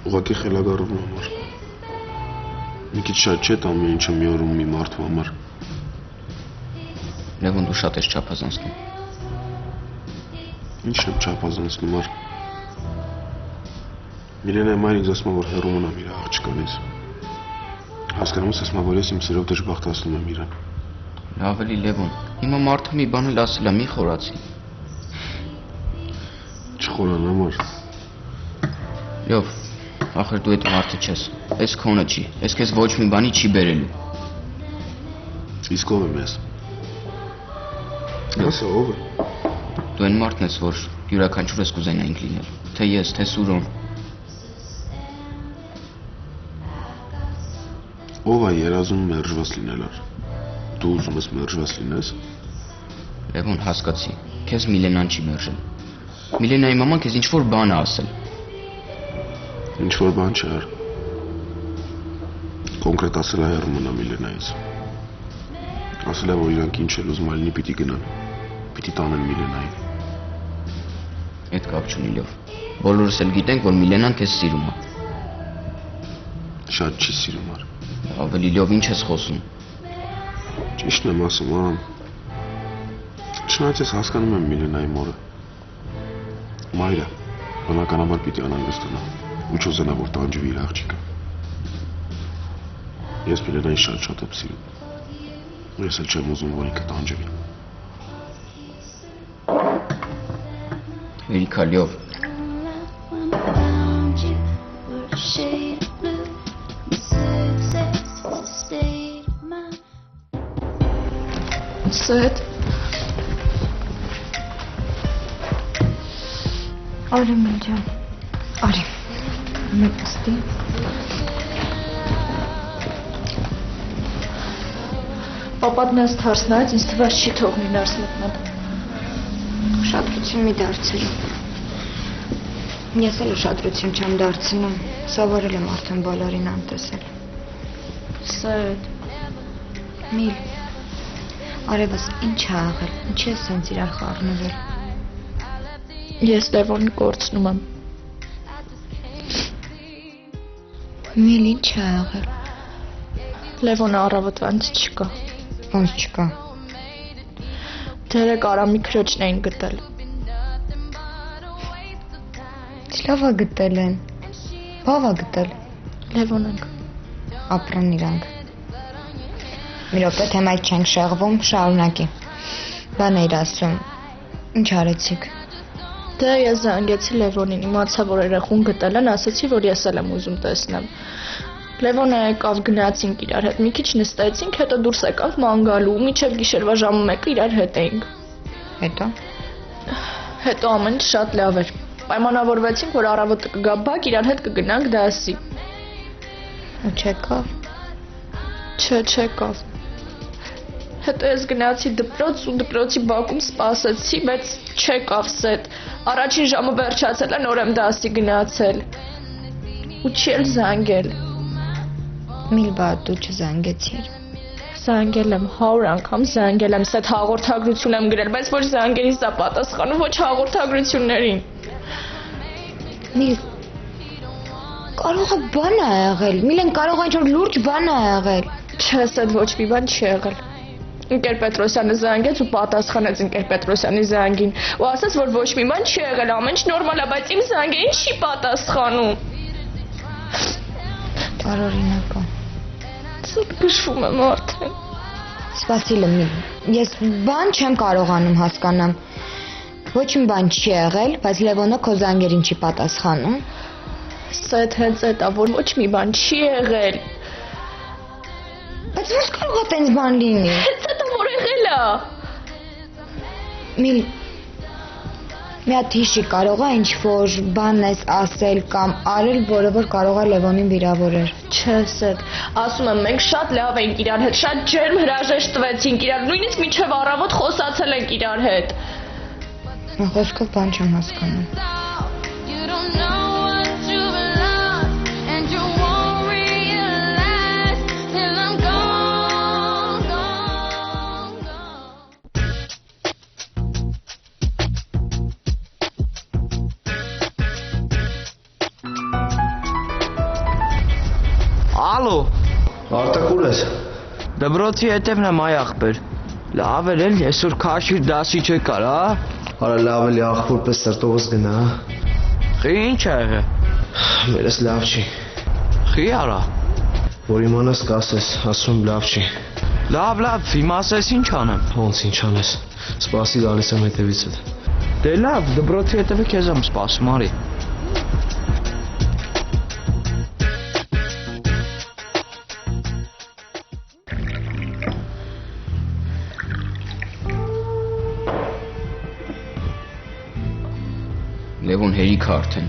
Ուղղակի խելագարվում համար։ Մի քիչ շատ չէ ամեն ինչը մի օրում մի մարդու համար։ Լևոն, դու շատ ես չափազանցնում։ Ինչն եմ չափազանցնում ար։ Միլենայի մայրը ինձ ասում է, որ հեռու մնամ իր աղջկանից։ Հասկանում ես, որ ես իմ սիրով դժբախտացնում եմ իրան։ Լավ էլի Լևոն, հիմա մարդը մի բան էլ ասել է, մի խորացի։ Չխորանամ ար։ Լավ, ախր դու այդ մարդը չես, ես քոնը չի, ես քեզ ոչ մի բանի չի բերելու։ Իսկ ով եմ ես։ Ասա ով է։ Դու այն մարդն ես, որ յուրաքանչյուրս կուզենայինք լինել, թե ես, թե Սուրոն։ Ով է երազում մերժված լինել ար։ Դու ուզում ես մերժված լինես։ Լևոն, հասկացի, քեզ Միլենան չի մերժել։ Միլենայի մաման քեզ ինչ-որ բան է ասել։ Ինչ-որ բան չէ ար։ Կոնկրետ ասել է հեռու մնա Միլենայից։ Ասել է, որ իրանք ինչ էլ ուզում ալինի պիտի գնան։ Պիտի տանեն Միլենային։ Այդ կապ չունի Լև։ Բոլորս էլ գիտենք, որ Միլենան քեզ սիրում է։ Շատ չի սիրում ար։ Ավելի լավ ինչ ես խոսում։ Ճիշտն եմ ասում, ան։ Չնայած ես հասկանում եմ Միլենայի մորը։ Մայրը բնականաբար պիտի անհանգստանա ու չուզենա, որ տանջվի իր աղջիկը։ Ես Միլենային շատ եմ սիրում։ Ես էլ չեմ ուզում, որ ինքը տանջվի։ Հերիքա լավ։ Սետ։ Արի մինջան։ Արի։ Մեկ ստի։ Պապատն ես թարսնայց, ինձ թվաց չի թողնի ներս մտնել։ Ուշադրություն մի դարձրի։ Ես էլ ուշադրություն չեմ դարձնում, սովորել եմ արդեն բոլորին անտեսել։ Սետ։ Միլ, արևս ինչ է աղել, ինչ ես սենց իրար խառնվել։ Ես Լևոնի կորցնում եմ։ Միլ, ինչ է աղել։ Լևոնը առավոտվանց չկա։ Ոնց չկա։ Դերը կարամի քրոջն էին գտել։ Լավ է գտել են։ Բավ է գտել։ Լևոնենք։ Ապրեն իրանք։ Մի րոպե թեմայից չենք շեղվում, շարունակի։ Բան էիր ասում։ Ինչ արեցիք։ Դե ես զանգեցի Լևոնին, իմացա, որ երեխուն գտել են, ասացի, որ ես էլ եմ ուզում տեսնեմ։ Լևոնը եկավ, գնացինք իրար հետ, մի քիչ նստեցինք, հետո դուրս եկանք ման գալու, մինչև գիշերվա ժամը 1-ը իրար հետ էինք։ Հետո ամեն ինչ շատ լավ էր։ Պայմանավորվեցինք, որ առավոտը կգա բակ, իրար հետ կգնանք դասի։ Ու չեկավ։ Չեկավ։ Հետո ես գնացի դպրոց ու դպրոցի բակում սպասեցի, բայց չեկավ Սետ։ Առաջին ժամը վերջացել է, նոր եմ դասի գնացել։ Ու չի էլ զանգել։ Միլ բա դու չզանգեցիր։ Զանգել եմ 100 անգամ, զանգել եմ, Սետ հաղորդագրություն եմ գրել, բայց ոչ զանգերից դա պատասխանում, ոչ հաղորդագրություններին։ Միլ, կարող է բան է եղել, Միլեն կարող է ինչ-որ լուրջ բան է եղել։ Չէ, Սետ ոչ մի բան չի եղել։ Ընկեր Պետրոսյանը զանգեց ու պատասխանեց Ընկեր Պետրոսյանի զանգին ու ասաց, որ ոչ մի բան չի եղել, ամեն ինչ նորմալ է, բայց իմ զանգերին չի պատասխանում։ Տարօրինակ է։ Սուտ գշվում եմ արդեն։ Սպասիլը Միլ, ես բան չեմ կարողանում հասկանամ։ Ոչ մի բան չի եղել, բայց Լևոնը քո զանգերին չի պատասխանում։ Սետ հենց էդ է, որ ոչ մի բան չի եղել։ Բայց ո՞նց կարող է տենց բան լինի։ Հենց էդ է, որ եղել է։ Միլ, մի հատ հիշի, կարող է ինչ-որ բան ես ասել կամ արել, որը որ կարող է Լևոնին վիրավորեր։ Չէ, Սետ, ասում եմ, մենք շատ լավ ենք իրար հետ, շատ ջերմ հրաժեշտ տվեցինք իրար, նույնիսկ մինչև առավոտ խոսացել ենք իրար հետ։ Խոսքով բան չեմ հասկանում։ Ալո, Արտակուր ես։ դբրոցի հետևն եմ այ ախպեր։ Լավ էր էլ, այսօր քաշիր դասի չեկար, հա։ Արա լավ էլի աղբոր պես սրտովս գնա, Խի ինչ ա եղել։ մերս լավ չի։ Խի արա։ Որ իմանաս կասես, ասում լավ չի։ Լավ, հիմա ասես ինչ անեմ։ Ոնց ինչ անես։ Սպասի գալիս եմ հետևիցդ։ Դե լավ, դբրոցի հետևը քեզ եմ սպասում, արի։ Լևոն հերիք է արդեն։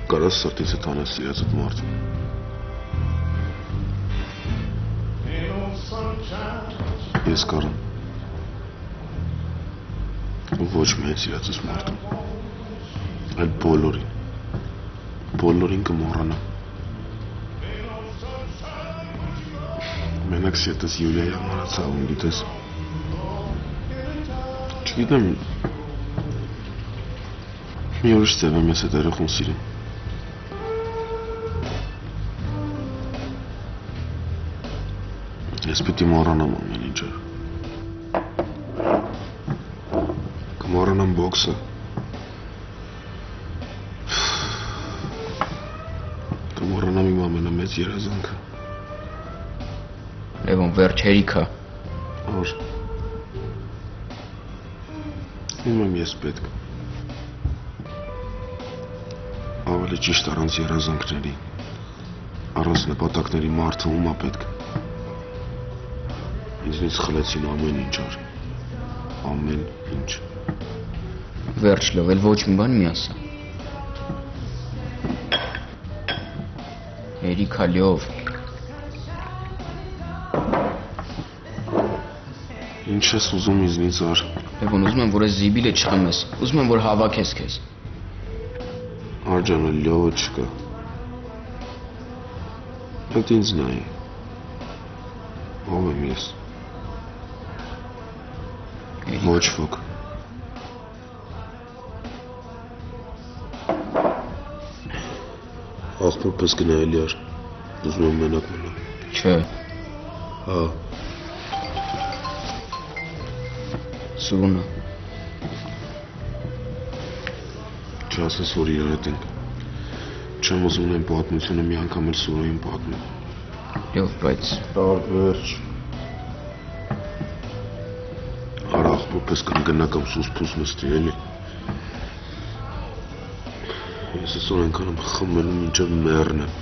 Կարաս սրտից է տանես սիրածդ մարդը։ Ես կարամ։ Ու ոչ միայն սիրածս մարդում, այլ բոլորին կմոռանամ։ Մենակ սիրտս Յուլիայի համար ցավում, գիտես։ Չգիտեմ, մի ուրիշ ձև եմ ես այդ երեխուն սիրում։ Ես պիտի մոռանամ ամեն ինչը։ Կմոռանամ բոքսը։ Կմոռանամ իմ ամենամեծ երազանքը։ Լևոն վերջ հերիք է։ Որ ում եմ ես պետք։ Ավելի ճիշտ առանց երազանքների, առանց նպատակների մարդը ում է պետք։ Ինձնից խլեցին ամեն ինչ արի, ամեն ինչ։ Վերջ լավ, էլ ոչ մի բան մի ասա։ Հերիք է լյով։ Ինչ ես ուզում ինձնից ար։ Լևոն, ուզում եմ, որ ես զիբիլը չխմես, ուզում եմ, որ հավաքես քեզ։ Արջանը լյովը չկա։ Հետ ինձ նայի։ Ով եմ ես։ Ոչ ոք։ Աղբոր պես գնայելի ար, ուզում եմ մենակ մնալ։ Չէ, Հա, սուրունը։ չասես, որ իրար հետ ենք։ Չեմ ուզում ունեմ պատմությունը մի անգամ էլ Սուրոյին պատմում։ Լյով, բայց Տարբերջ։ Արա աղբոր պես կնգնա կամ սուսպուս նստի, էլի։ Ես այսօր այնքան եմ խմելու մինչև մեռնեմ։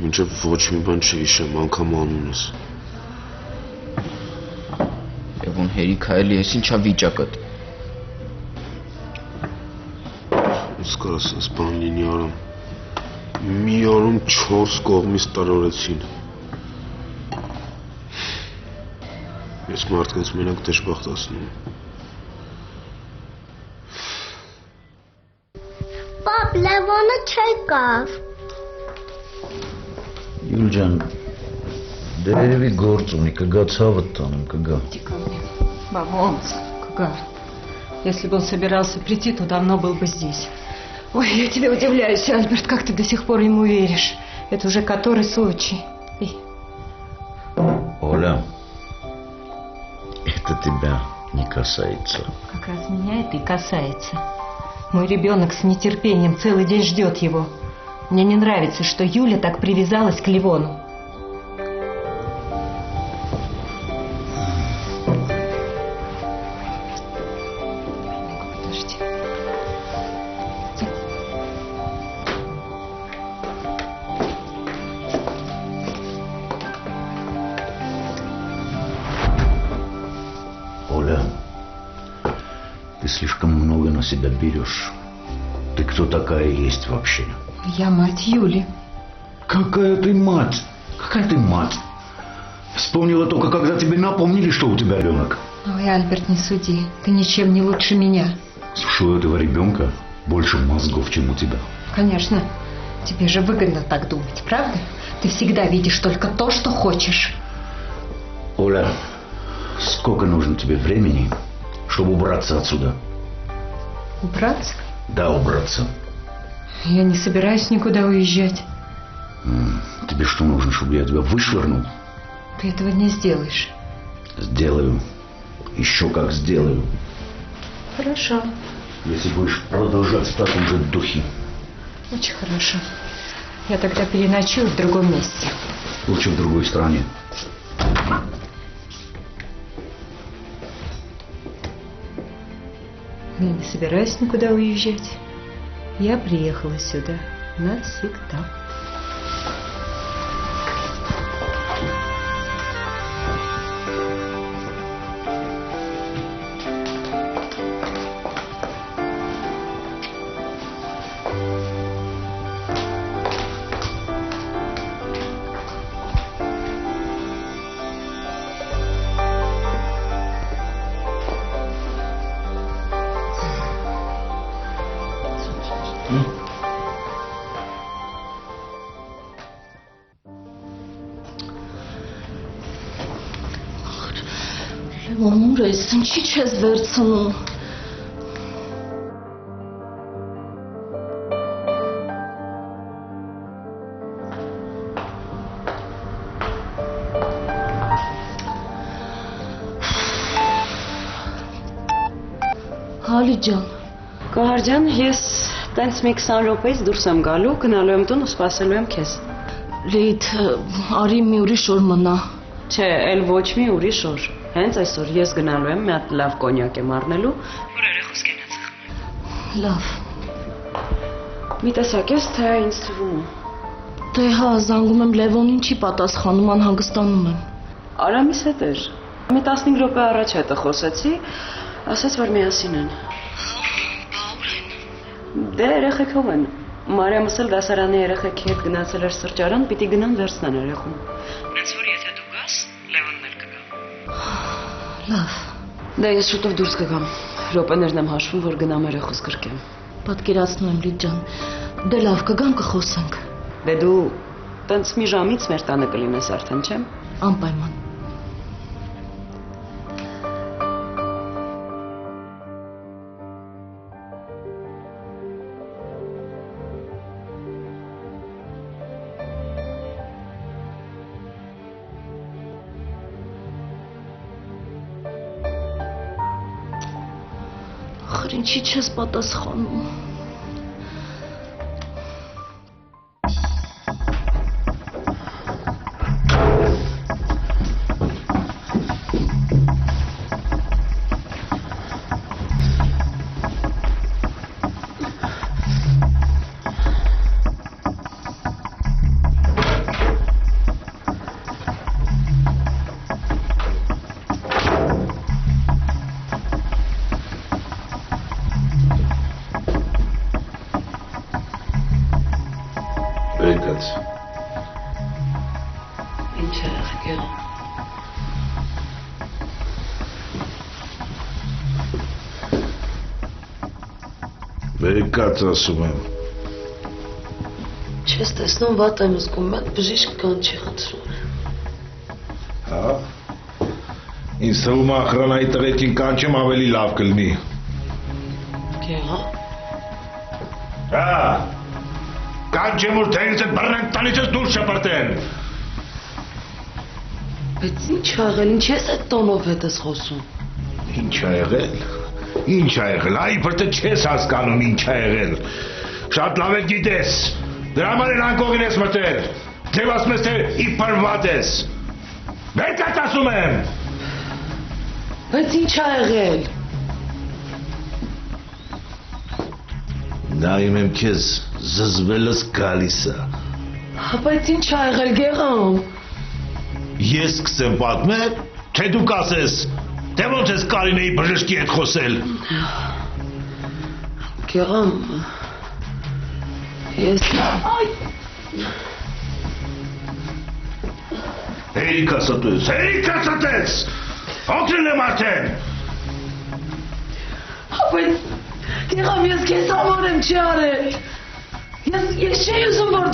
Մինչև ոչ մի բան չհիշեմ, անգամ անունս։ Լևոն հերիք է էլի, ես ինչա վիճակդ։ Ոնց կարաս այս բան լինի արամ։ Մի օրում 4 կողմից տարօրեցին։ Ես մարդկանց մենակ դժբախտացնում եմ։ Պապ, Լևոնը չեկավ։ Юль ջան, դե երևի գործ ունի, կգա ցավը տանում, կգա։ Иди ко мне. Бабонс, Кугар. Если бы он собирался прийти, то давно был бы здесь. Ой, я тебя удивляюсь, Альберт, как ты до сих пор ему веришь? Это уже который случай. Оля, это тебя не касается. Как раз меня это и касается. Мой ребенок с нетерпением целый день ждет его. Мне не нравится, что Юля так привязалась к Левону. Подожди. Оля, ты слишком много на себя берешь. Ты кто такая есть вообще? Я мать Юли. Какая ты мать? Какая ты мать? Вспомнила только, когда тебе напомнили, что у тебя ребенок. Ой, Альберт, не суди. Ты ничем не лучше меня. Слушай, у этого ребенка больше мозгов, чем у тебя. Конечно. Тебе же выгодно так думать, правда? Ты всегда видишь только то, что хочешь. Оля, сколько нужно тебе времени, чтобы убраться отсюда. Убраться? Да, убраться. Я не собираюсь никуда уезжать. Тебе что нужно, чтобы я тебя вышвырнул? Ты этого не сделаешь. Сделаю. Еще как сделаю. Хорошо. Если будешь продолжать в таком же духе. Очень хорошо. Я тогда переночую в другом месте. Лучше в другой стране. Я не собираюсь никуда уезжать. Я приехала сюда навсегда. Լևոն, ես ինչի չես վերցնում։ Հալի ջան, Կոհար ջան, ես տենց մի 20 րոպեից դուրս եմ գալու, գնալու եմ տուն ու սպասելու եմ քեզ։ Լիթ, արի մի ուրիշ օր մնա։ Չէ, էլ ոչ մի ուրիշ օր։ Հենց այսօր ես գնալու եմ մի հատ լավ կոնյակ եմ առնելու, որ երեխուս կենացախ։ Լավ։ Մի տեսակ ես, թե ինձ թվում։ Դե հա, զանգում եմ Լևոնին, չի պատասխանում, անհանգստանում եմ։ Արամիս հետ էր։ Մի 15 րոպե առաջ հետը խոսեցի, ասաց, որ միասին են։ Դե երեխեքով են։ Մարիամս էլ դասարանի երեխեքի հետ գնացել էր սրճարան, պիտի գնան վերցնեն երեխուն։ Հենց որ եթե դու գաս, Լևոնն էլ կգա։ Լավ։ Դե ես շուտով դուրս կգամ։ Րոպեներն եմ հաշվում, որ գնամ երեխուս գրկեմ։ Պատկերացնում եմ, Լիթ ջան։ Դե լավ, կգամ կխոսենք։ Դե դու տենց մի ժամից մեր տանը կլինես արդեն, չէ՞։ Անպայման։ Ախր ինչի չես պատասխանում։ Եկած։ Ինչ է եղել։ Եկած ասում եմ։ Չես տեսնում, վատ եմ զգում, մեկ բժիշկ կան չի խնդրում։ Հա։ Ինձ թվում է ախրանայի տղեկին կանչեմ ավելի լավ կլինի։ Գեղա։ Հա։ Կանչեմ որ թեից այդ բռնենք տանիցս դուրս շպրտեն։ Բայց ինչ ա եղել, ինչ ես այդ տոնով հետ ես խոսում։ Ինչ ա եղել։ Ինչ ա եղել, այ բրտը չես հասկանում ինչ ա եղել։ Շատ լավ է գիտես։ Դրա համար են անկողին ես մտել։ Ձև ասում ես թե իբր վատ ես։ Եկած ասում եմ։ Բայց ինչ ա եղել։ Նայում եմ քեզ զզվելս գալիս է։ Բայց ինչ ա եղել, Գեղամ։ Ես սկսեմ պատմել, թե դու կասես, թե ոնց ես Կարինեի բժշկի հետ խոսել։ Գեղամ, ես... Հերիքա ստես, օգնել եմ արդեն։ Բայց, Գեղամ, ես քեզ համար եմ չի արել։ Ես չի ուզում, որ